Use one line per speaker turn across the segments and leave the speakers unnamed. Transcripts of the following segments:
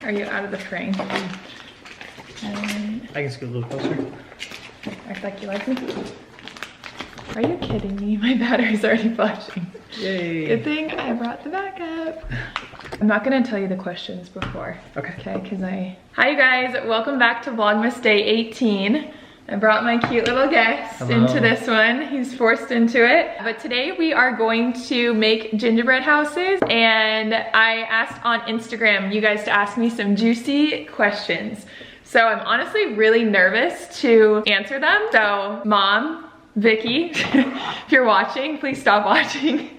Are you out of the frame?
I can scoot a little closer.
Act like you like me. Are you kidding me? My battery's already flashing.
Yay.
Good thing I brought the backup. I'm not gonna tell you the questions before.
Okay.
Okay, Hi you guys, welcome back to Vlogmas Day 18. I brought my cute little guest into this one. He's forced into it. But today we are going to make gingerbread houses, and I asked on Instagram you guys to ask me some juicy questions. So I'm honestly really nervous to answer them. So Mom, Vicky, if you're watching, please stop watching.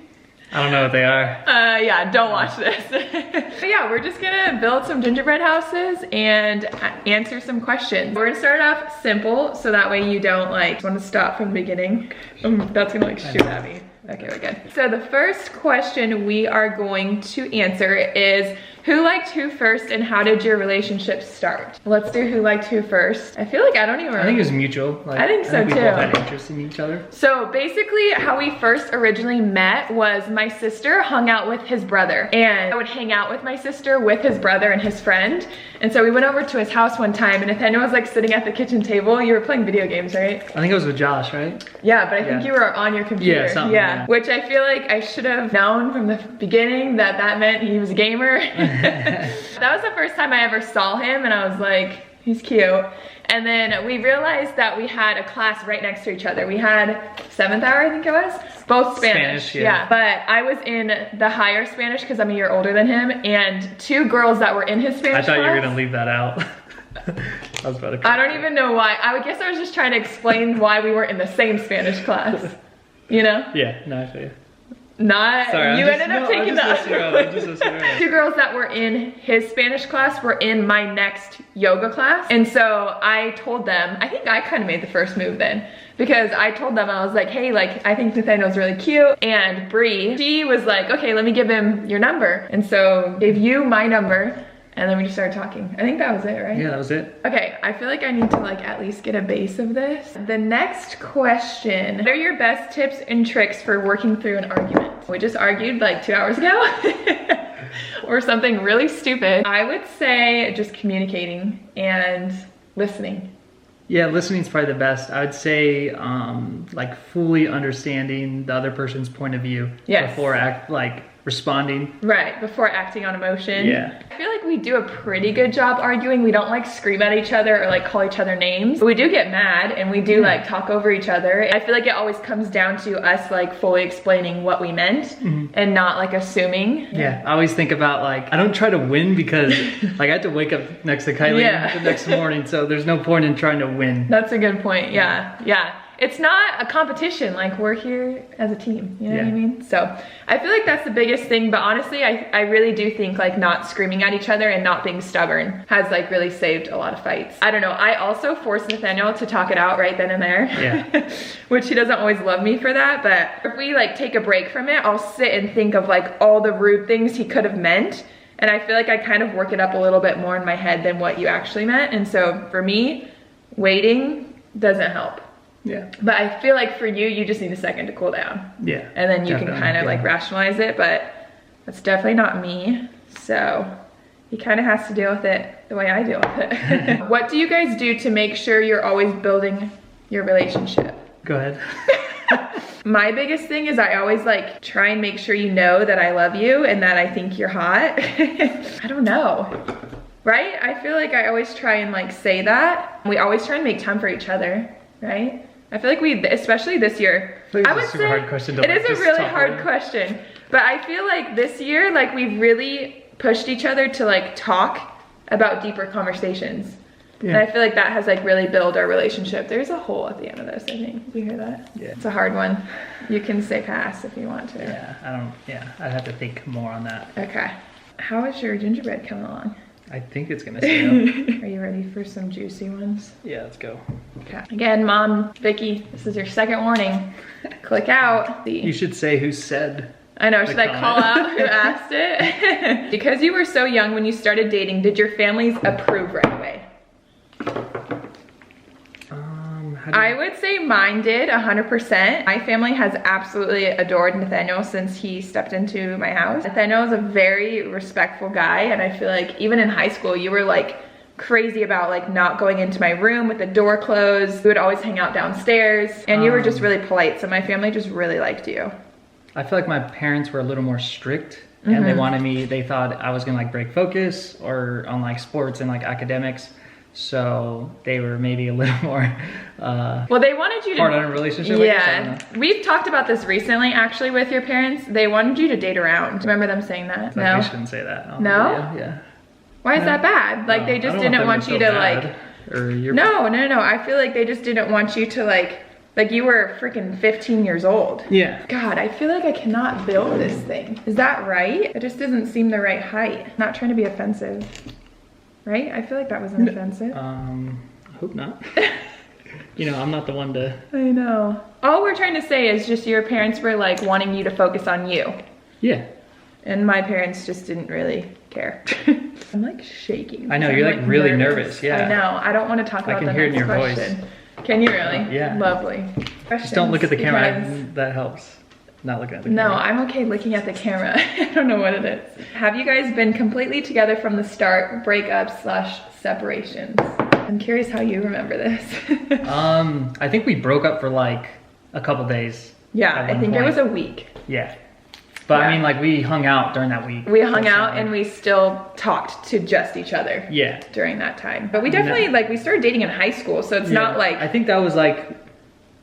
I don't know what they are.
Yeah, don't watch this. But yeah, we're just gonna build some gingerbread houses and answer some questions. We're gonna start off simple, so that way you don't like want to stop from the beginning. That's gonna like shoot at me. Okay, we're good. So the first question we are going to answer is, who liked who first and how did your relationship start? Let's do who liked who first. I feel like I don't even remember.
I think it was mutual. Like,
I think so
we
too.
both had interest in each other.
So basically how we first originally met was my sister hung out with his brother, and I would hang out with my sister with his brother and his friend. And so we went over to his house one time, and Nathaniel was like sitting at the kitchen table. You were playing video games, right?
I think it was with Josh, right?
Yeah, but I think you were on your computer.
Yeah, something. Yeah.
Which I feel like I should have known from the beginning that that meant he was a gamer. That was the first time I ever saw him, and I was like, he's cute. And then we realized that we had a class right next to each other. We had 7th hour, I think it was, both Spanish. Yeah. But I was in the higher Spanish because I'm a year older than him, and 2 girls that were in his Spanish
I thought
class,
you were gonna leave that out. I was about to.
I don't even know why. I guess I was just trying to explain why we were in the same Spanish class. You know?
Yeah, no, I feel you.
Not,
sorry,
you ended up taking the
other.
2 girls that were in his Spanish class were in my next yoga class. And so I told them, I think I kind of made the first move then, because I told them, I was like, hey, like, I think Nathaniel's really cute. And Bree, she was like, okay, let me give him your number. And so gave you my number, and then we just started talking. I think that was it, right?
Yeah, that was it.
Okay, I feel like I need to like at least get a base of this. The next question, what are your best tips and tricks for working through an argument? We just argued like 2 hours ago or something really stupid. I would say just communicating and listening.
Yeah, listening is probably the best. I would say like fully understanding the other person's point of view before responding.
Right, before acting on emotion.
Yeah.
I feel like we do a pretty good job arguing. We don't like scream at each other or like call each other names, but we do get mad and we do like talk over each other. I feel like it always comes down to us like fully explaining what we meant and not like assuming.
Yeah, I always think about like, I don't try to win because like I have to wake up next to Kylie the next morning, so there's no point in trying to win.
That's a good point, yeah. It's not a competition, like we're here as a team, you know what I mean? So I feel like that's the biggest thing, but honestly, I really do think like not screaming at each other and not being stubborn has like really saved a lot of fights. I don't know, I also forced Nathaniel to talk it out right then and there, which he doesn't always love me for that, but if we like take a break from it, I'll sit and think of like all the rude things he could have meant, and I feel like I kind of work it up a little bit more in my head than what you actually meant, and so for me, waiting doesn't help.
Yeah.
But I feel like for you, you just need a second to cool down.
Yeah.
And then you can kind of like rationalize it, but that's definitely not me. So he kind of has to deal with it the way I deal with it. What do you guys do to make sure you're always building your relationship?
Go ahead.
My biggest thing is I always like try and make sure you know that I love you and that I think you're hot. I don't know. Right? I feel like I always try and like say that. We always try and make time for each other, right? I feel like we, especially this year,
I would say hard question to
it is a really hard question, but I feel like this year, like we've really pushed each other to like talk about deeper conversations. Yeah. And I feel like that has like really built our relationship. There's a hole at the end of this, I think. Do you hear that?
Yeah.
It's a hard one. You can say pass if you want to.
Yeah, I'd have to think more on that.
Okay. How is your gingerbread coming along?
I think it's gonna stay up.
Are you ready for some juicy ones?
Yeah, let's go.
Okay. Again, Mom, Vicky, this is your second warning. Click out.
You should say who said.
I know, should I call out who asked it? Because you were so young when you started I would say mine did 100%. My family has absolutely adored Nathaniel since he stepped into my house. Nathaniel is a very respectful guy, and I feel like even in high school, you were like crazy about like not going into my room with the door closed. We would always hang out downstairs, and you were just really polite, so my family just really liked you.
I feel like my parents were a little more strict, and they thought I was gonna like break focus or on like sports and like academics. So they were maybe a little more
well, they wanted you to
hard on a relationship.
Yeah, we've talked about this recently actually with your parents. They wanted you to date around. Remember them saying that?
No, we shouldn't say that. Oh,
no?
Yeah.
Why is that bad? Like they just didn't want you to like
or you're
No, I feel like they just didn't want you to like you were freaking 15 years old.
Yeah.
God, I feel like I cannot build this thing. Is that right? It just doesn't seem the right height. Not trying to be offensive. Right? I feel like that wasn't offensive.
I hope not. You know, I'm not the one to...
I know. All we're trying to say is just your parents were like wanting you to focus on you.
Yeah.
And my parents just didn't really care. I'm like shaking.
I know, you're like really nervous. Yeah.
I know. I don't want to talk about the next question. Voice. Can you really?
Yeah.
Lovely.
Just don't look at the camera. That helps. Not looking at the camera.
No, I'm okay looking at the camera. I don't know what it is. Have you guys been completely together from the start, breakups/separations? I'm curious how you remember this.
I think we broke up for like a couple days.
Yeah, I think it was a week.
Yeah. But I mean, like we hung out during that week.
We hung out and we still talked to just each other.
Yeah.
During that time. But we definitely, like we started dating in high school, so it's not like...
I think that was like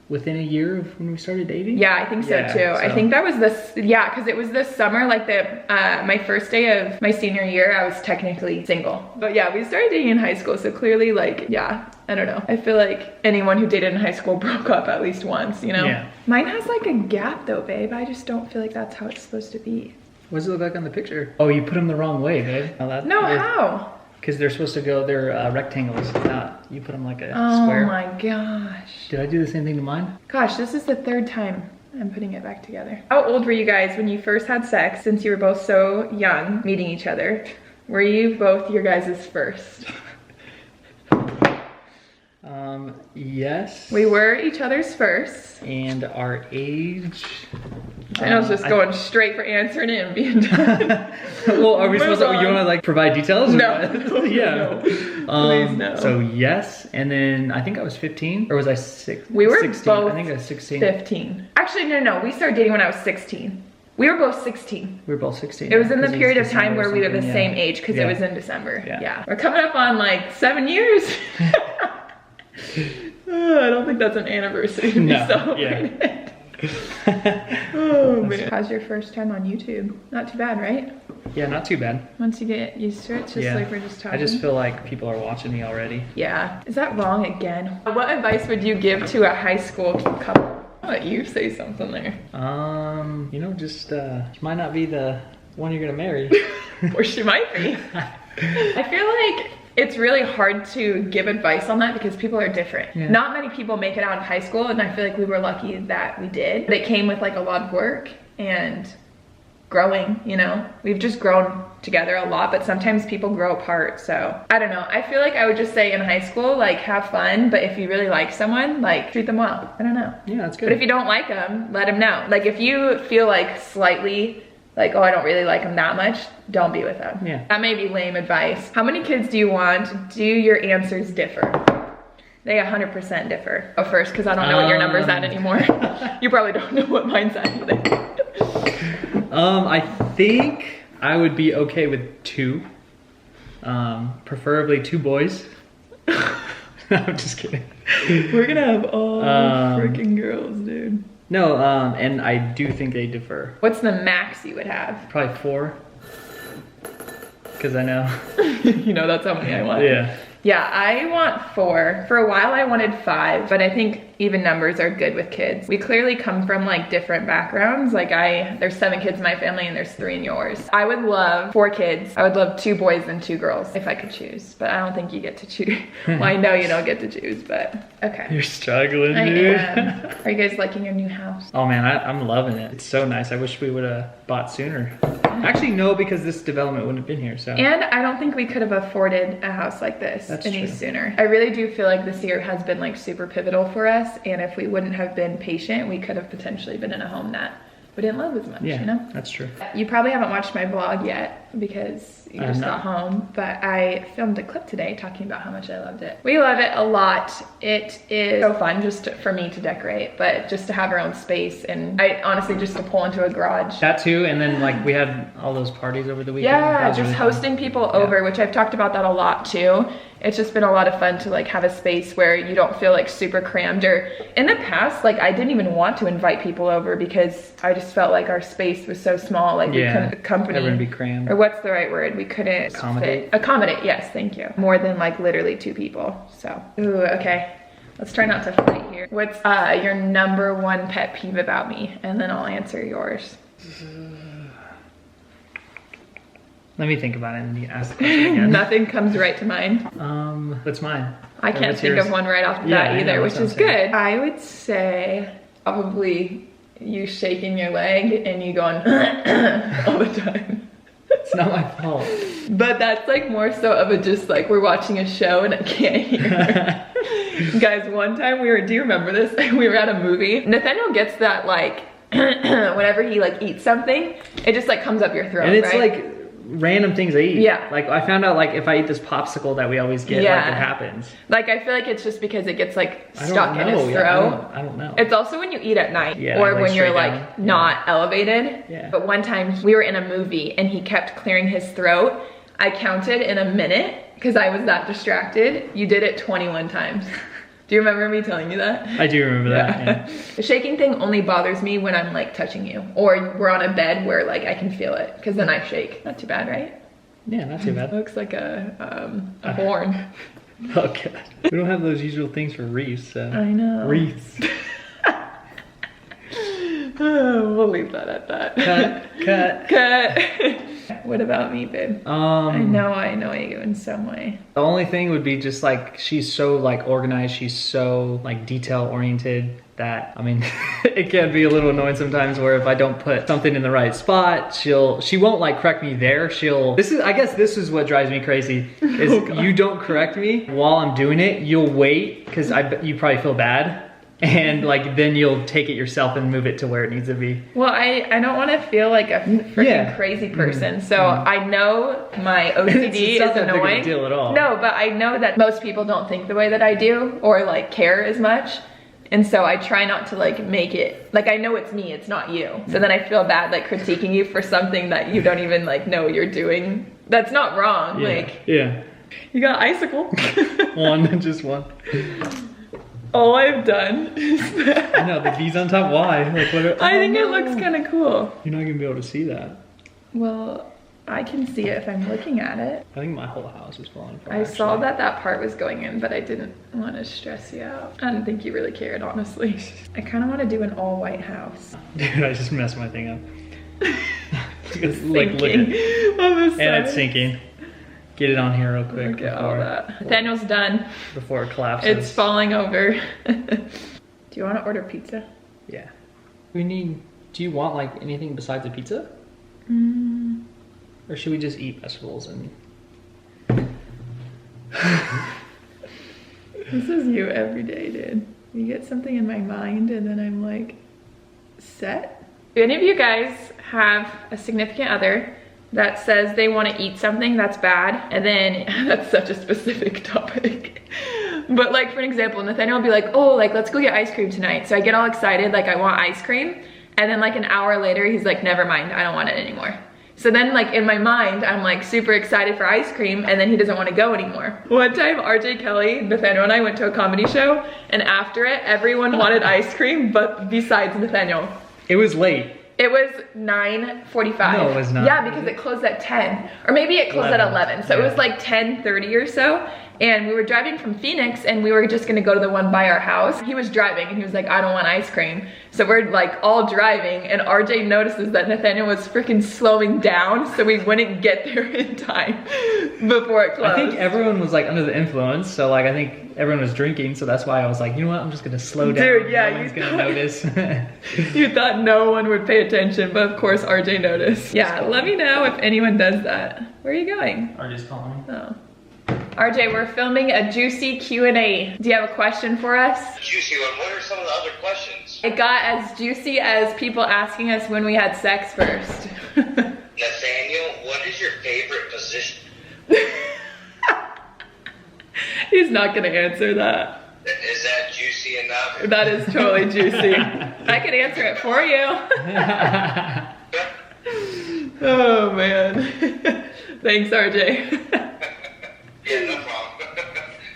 within a year of when we started dating?
Yeah, I think so too. So. I think that was this, because it was this summer, like my first day of my senior year, I was technically single. But yeah, we started dating in high school, so clearly like, I don't know. I feel like anyone who dated in high school broke up at least once, you know? Yeah. Mine has like a gap though, babe. I just don't feel like that's how it's supposed to be.
What does it look like on the picture? Oh, you put them the wrong way, babe.
No, how?
Because they're supposed to go, they're rectangles, not, you put them like a square.
Oh my gosh.
Did I do the same thing to mine?
Gosh, this is the third time I'm putting it back together. How old were you guys when you first had sex, since you were both so young, meeting each other? Were you both your guys' first?
Yes.
We were each other's first.
And our age...
I was just going straight for answering it and being done.
Well, are we supposed to, you want to like provide details?
No.
Yeah.
No. Please no.
So yes, and then I think I was 15, or was I 6?
We were
16.
both
I think I was 16.
15. Actually, no, we started dating when I was 16. We were both 16.
We were both 16.
It was in the period of time where we were the same age, because it was in December. Yeah. We're coming up on like 7 years. I don't think that's an anniversary to be celebrated. Oh man. How's your first time on YouTube? Not too bad, right?
Yeah, not too bad.
Once you get used to it, it's just like we're just talking.
I just feel like people are watching me already.
Yeah. Is that wrong again? What advice would you give to a high school couple? I'll let you say something there.
You know, just she might not be the one you're gonna marry.
Or she might be. I feel like it's really hard to give advice on that because people are different. Yeah. Not many people make it out of high school, and I feel like we were lucky that we did. But it came with like a lot of work and growing, you know? We've just grown together a lot, but sometimes people grow apart, so I don't know. I feel like I would just say in high school, like have fun, but if you really like someone, like treat them well. I don't know.
Yeah, that's good.
But if you don't like them, let them know. Like if you feel like slightly like, oh, I don't really like them that much, don't be with them.
Yeah.
That may be lame advice. How many kids do you want? Do your answers differ? They 100% differ. Go first, because I don't know what your number's at anymore. You probably don't know what mine's at either.
I think I would be okay with 2. Preferably 2 boys. I'm just kidding.
We're gonna have all freaking girls, dude.
No, and I do think they differ.
What's the max you would have?
Probably 4. Because I know.
You know, that's how many I want.
Yeah.
Yeah, I want 4. For a while I wanted 5, but I think even numbers are good with kids. We clearly come from like different backgrounds. Like there's 7 kids in my family and there's 3 in yours. I would love 4 kids. I would love 2 boys and 2 girls if I could choose, but I don't think you get to choose. Well, I know you don't get to choose, but okay.
You're struggling, dude.
I am. Are you guys liking your new house?
Oh man, I'm loving it. It's so nice. I wish we would have bought sooner. Actually, no, because this development wouldn't have been here, so.
And I don't think we could have afforded a house like this. any sooner. I really do feel like this year has been like super pivotal for us, and if we wouldn't have been patient, we could have potentially been in a home that we didn't love as much, you know?
That's true.
You probably haven't watched my vlog yet because you just got home, but I filmed a clip today talking about how much I loved it. We love it a lot. It is so fun just for me to decorate, but just to have our own space, and I honestly just to pull into a garage.
That too, and then like we had all those parties over the weekend.
Yeah, just really hosting people over, which I've talked about that a lot too. It's just been a lot of fun to like have a space where you don't feel like super crammed. Or in the past, like I didn't even want to invite people over because I just felt like our space was so small, like we couldn't accompany.
Everyone be crammed.
Or what's the right word? We couldn't accommodate, yes, thank you. More than like literally 2 people, so. Ooh, okay. Let's try not to fight here. What's your #1 pet peeve about me? And then I'll answer yours.
Let me think about it and you ask the question again.
Nothing comes right to mind.
What's mine?
I can't think of one right off the bat either, which is good. I would say probably you shaking your leg and you going all the time.
It's not my fault.
But that's like more so of a just like we're watching a show and I can't hear. Guys, one time do you remember this? We were at a movie. Nathaniel gets that like, whenever he like eats something, it just like comes up your throat,
and it's like random things I eat.
Yeah.
Like I found out like if I eat this popsicle that we always get, like it happens.
Like I feel like it's just because it gets like stuck in his throat.
Yeah, I don't know.
It's also when you eat at night or like when you're like not elevated.
Yeah.
But one time we were in a movie and he kept clearing his throat. I counted in a minute because I was that distracted. You did it 21 times. Do you remember me telling you that?
I do remember that, yeah.
The shaking thing only bothers me when I'm like touching you or we're on a bed where like I can feel it because then I shake. Not too bad, right?
Yeah, not too bad.
It looks like a horn.
Oh God. We don't have those usual things for wreaths, so.
I know.
Wreaths.
We'll leave that at that. Cut. What about me, babe? I know you in some way.
The only thing would be just like, she's so like organized, she's so like detail oriented that, I mean, it can be a little annoying sometimes where if I don't put something in the right spot, she won't like correct me there. I guess this is what drives me crazy is you don't correct me while I'm doing it. You'll wait because you probably feel bad. And like then you'll take it yourself and move it to where it needs to be.
Well, I don't want to feel like a freaking crazy person. So I know my OCD is annoying.
Not a big deal at all.
No, but I know that most people don't think the way that I do or like care as much. And so I try not to like make it, like I know it's me, it's not you. So then I feel bad like critiquing you for something that you don't even like know you're doing. That's not wrong.
Yeah.
You got icicle.
Just one.
All I've done is that.
I know, the bees on top, why? Like,
I think it looks kind of cool.
You're not gonna be able to see that.
Well, I can see it if I'm looking at it.
I think my whole house is falling apart.
I saw that part was going in, but I didn't want to stress you out. I didn't think you really cared, honestly. I kind of want to do an all white house.
Dude, I just messed my thing up.
It's
like, look at it.
And
it's sinking. Get it on here real quick.
Look at all that. Nathaniel's done.
Before it collapses.
It's falling over. Do you want to order pizza?
Yeah. Do you want like anything besides a pizza? Or should we just eat vegetables and...
This is you every day, dude. You get something in my mind and then I'm like, set? Do any of you guys have a significant other that says they want to eat something that's bad, and then that's such a specific topic, but like for an example, Nathaniel will be like, oh, like let's go get ice cream tonight. So I get all excited, like I want ice cream, and then like an hour later he's like, never mind, I don't want it anymore. So then like in my mind I'm like super excited for ice cream, and then he doesn't want to go anymore. One time RJ Kelly, Nathaniel and I went to a comedy show, and after it everyone wanted ice cream but besides Nathaniel.
It was late.
It was 9:45.
No, it was not.
Yeah, because it closed at 10. Or maybe it closed at 11. So it was like 10:30 or so. And we were driving from Phoenix and we were just gonna go to the one by our house. He was driving and he was like, I don't want ice cream. So we're like all driving, and RJ notices that Nathaniel was freaking slowing down so we wouldn't get there in time before it closed.
I think everyone was like under the influence, so like I think everyone was drinking, so that's why I was like, you know what, I'm just gonna slow down.
Dude, yeah,
no one's gonna notice.
You thought no one would pay attention, but of course RJ noticed. Yeah, let me know if anyone does that. Where are you going?
RJ's calling.
Oh. RJ, we're filming a juicy Q&A. Do you have a question for us?
Juicy one. What are some of the other questions?
It got as juicy as people asking us when we had sex first.
Nathaniel, what is your favorite position?
He's not gonna answer that.
Is that juicy enough?
That is totally juicy. I could answer it for you. Oh man. Thanks, RJ.
Yeah, no problem.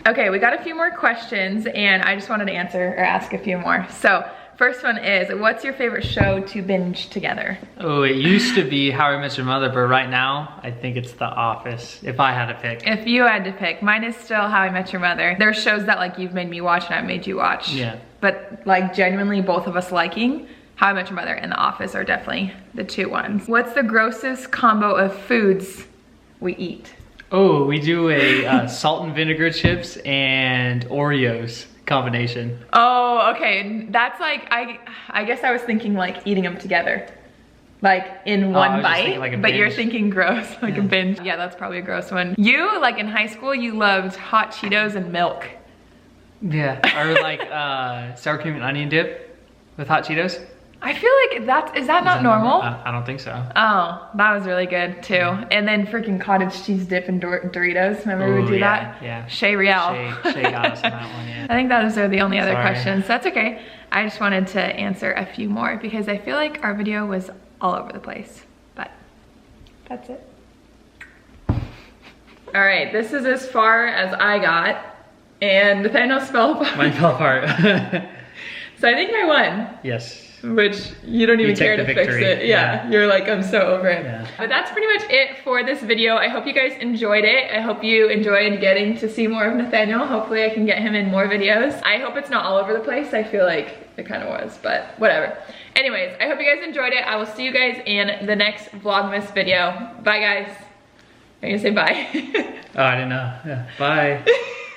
Okay, we got a few more questions and I just wanted to answer or ask a few more. So, first one is, what's your favorite show to binge together?
Oh, it used to be How I Met Your Mother, but right now, I think it's The Office, if I had to pick.
If you had to pick, mine is still How I Met Your Mother. There's shows that like you've made me watch and I've made you watch.
Yeah.
But like genuinely both of us liking How I Met Your Mother and The Office are definitely the two ones. What's the grossest combo of foods we eat?
Oh, we do a salt and vinegar chips and Oreos combination.
Oh, okay. That's like, I guess I was thinking like eating them together. Like in one bite,
like
but you're thinking gross, like a binge. Yeah, that's probably a gross one. You, like in high school, you loved hot Cheetos and milk.
Yeah, or like sour cream and onion dip with hot Cheetos.
I feel like is that not normal?
I don't think so.
Oh, that was really good too. And then freaking cottage cheese dip and Doritos. Remember we would do that?
Yeah.
Shay Real.
Shay got us on that one, yeah.
I think those are the only other
Sorry.
questions. That's okay. I just wanted to answer a few more because I feel like our video was all over the place. But that's it. All right, this is as far as I got. And Nathaniel fell apart.
Mine fell apart.
So I think I won.
Yes.
Which you don't even care to fix it. Yeah, you're like, I'm so over it.
Yeah.
But that's pretty much it for this video. I hope you guys enjoyed it. I hope you enjoyed getting to see more of Nathaniel. Hopefully I can get him in more videos. I hope it's not all over the place. I feel like it kind of was, but whatever. Anyways, I hope you guys enjoyed it. I will see you guys in the next Vlogmas video. Bye guys. Are you gonna say bye?
Oh, I didn't know. Yeah. Bye.